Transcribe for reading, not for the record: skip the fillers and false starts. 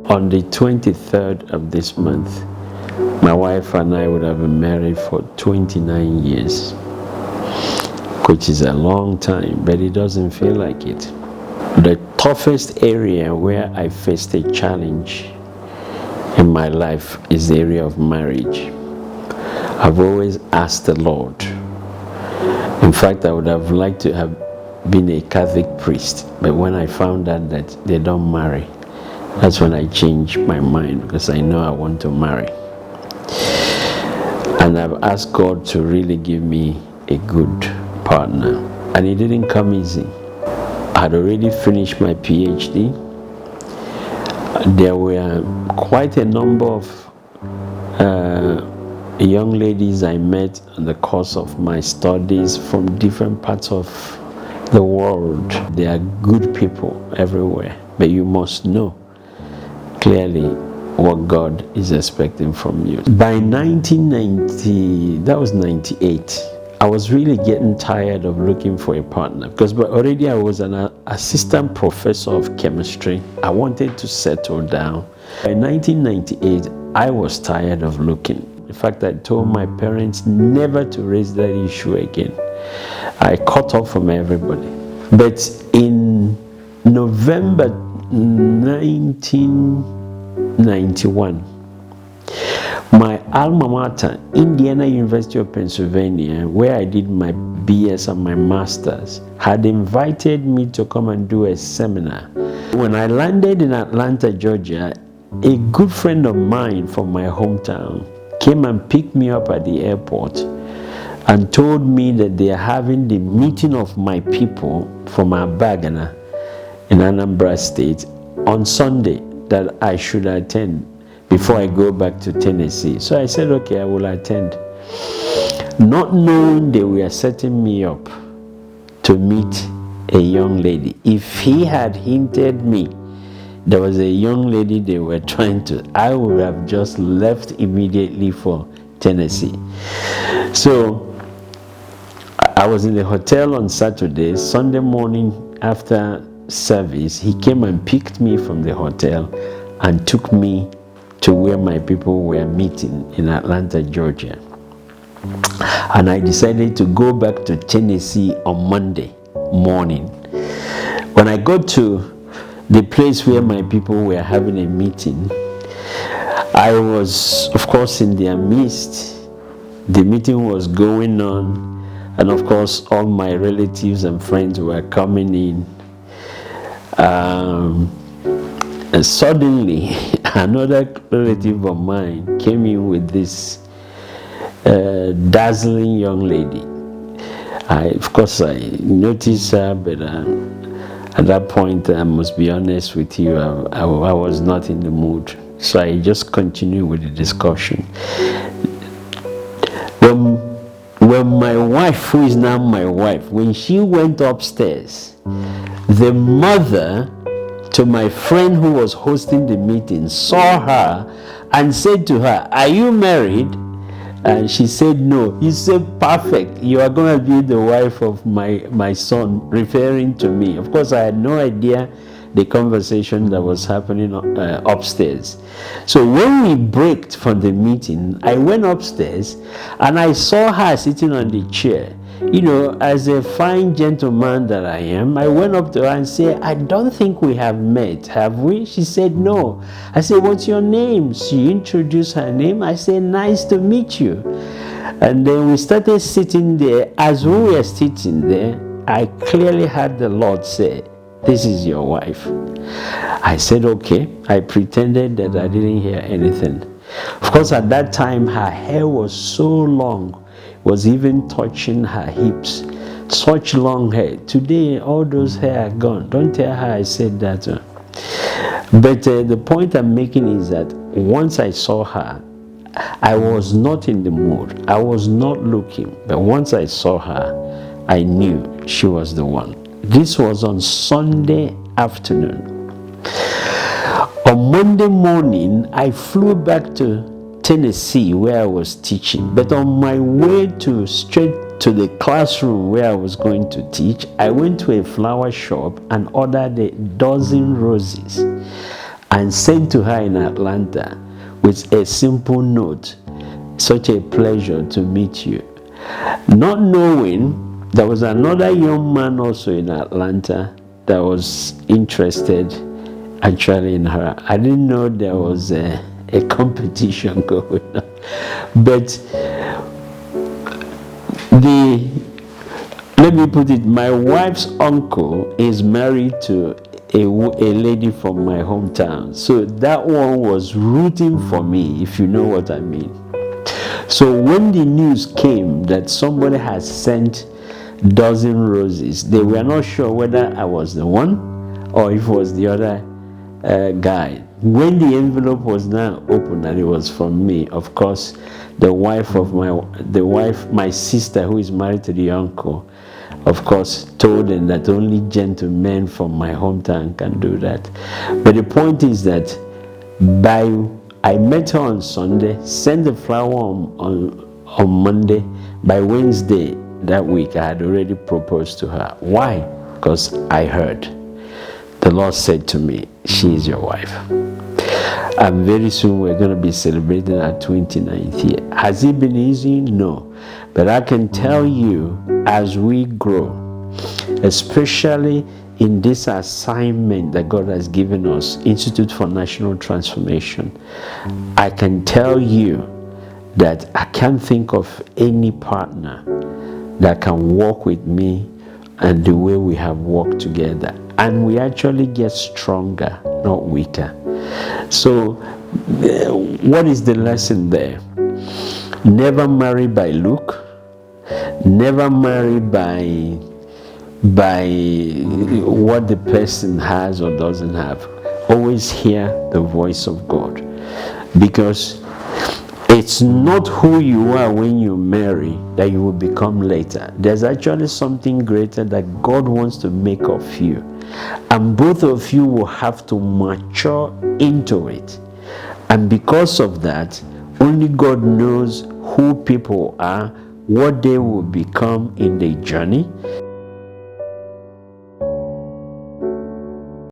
On the 23rd of this month, my wife and I would have been married for 29 years, which is a long time, but it doesn't feel like it. The toughest area where I faced a challenge in my life is the area of marriage. I've always asked the Lord. In fact, I would have liked to have been a Catholic priest, but when I found out that they don't marry, that's when I changed my mind, because I know I want to marry. And I've asked God to really give me a good partner, and it didn't come easy. I had already finished my PhD. There were quite a number of young ladies I met in the course of my studies from different parts of the world. They are good people everywhere, but you must know clearly what God is expecting from you. By 1990, that was 98, I was really getting tired of looking for a partner, because already I was an assistant professor of chemistry. I wanted to settle down. By 1998, I was tired of looking. In fact, I told my parents never to raise that issue again. I cut off from everybody. But in November 1991, my alma mater, Indiana University of Pennsylvania, where I did my BS and my Masters, had invited me to come and do a seminar. When I landed in Atlanta, Georgia, a good friend of mine from my hometown came and picked me up at the airport and told me that they are having the meeting of my people from Abagana in Anambra State on Sunday, that I should attend before I go back to Tennessee. So I said, okay, I will attend. Not knowing they were setting me up to meet a young lady. If he had hinted me there was a young lady they were trying to, I would have just left immediately for Tennessee. So I was in the hotel on Saturday. Sunday morning after service, he came and picked me from the hotel and took me to where my people were meeting in Atlanta, Georgia. And I decided to go back to Tennessee on Monday morning. When I got to the place where my people were having a meeting, I was, of course, in their midst. The meeting was going on, and of course, all my relatives and friends were coming in. And suddenly, another relative of mine came in with this dazzling young lady. Of course, I noticed her, but at that point, I must be honest with you, I was not in the mood. So I just continued with the discussion. When my wife, who is now my wife, when she went upstairs, the mother to my friend who was hosting the meeting saw her and said to her, "Are you married?" And she said no. He said, "Perfect, you are going to be the wife of my son," referring to me. Of course, I had no idea the conversation that was happening upstairs. So when we broke from the meeting, I went upstairs and I saw her sitting on the chair. You know, as a fine gentleman that I am, I went up to her and said, "I don't think we have met, have we?" She said, "No." I said, "What's your name?" She introduced her name. I said, "Nice to meet you." And then we started sitting there. As we were sitting there, I clearly heard the Lord say, "This is your wife." I said, "Okay." I pretended that I didn't hear anything. Of course, at that time, her hair was so long, was even touching her hips. Such long hair. Today, all those hair are gone. Don't tell her I said that. But the point I'm making is that once I saw her, I was not in the mood. I was not looking. But once I saw her, I knew she was the one. This was on Sunday afternoon. On Monday morning, I flew back to Tennessee where I was teaching. But on my way straight to the classroom where I was going to teach, I went to a flower shop and ordered a dozen roses. and sent to her in Atlanta with a simple note. Such a pleasure to meet you. Not knowing there was another young man also in Atlanta that was interested actually in her. I didn't know there was a competition going on. But let me put it, my wife's uncle is married to a lady from my hometown. So that one was rooting for me, if you know what I mean. So when the news came that somebody had sent dozen roses, they were not sure whether I was the one or if it was the other guy. When the envelope was now open and it was from me, of course, my sister who is married to the uncle, of course, told them that only gentlemen from my hometown can do that. But the point is that I met her on Sunday, sent the flower on Monday. By Wednesday that week, I had already proposed to her. Why? Because I heard. The Lord said to me, she is your wife. And very soon we're going to be celebrating our 29th year. Has it been easy? No. But I can tell you, as we grow, especially in this assignment that God has given us, Institute for National Transformation, I can tell you that I can't think of any partner that can walk with me and the way we have walked together. And we actually get stronger, not weaker. So, what is the lesson there? Never marry by look. Never marry by what the person has or doesn't have. Always hear the voice of God, because it's not who you are when you marry that you will become later. There's actually something greater that God wants to make of you, and both of you will have to mature into it. And because of that, only God knows who people are, what they will become in their journey.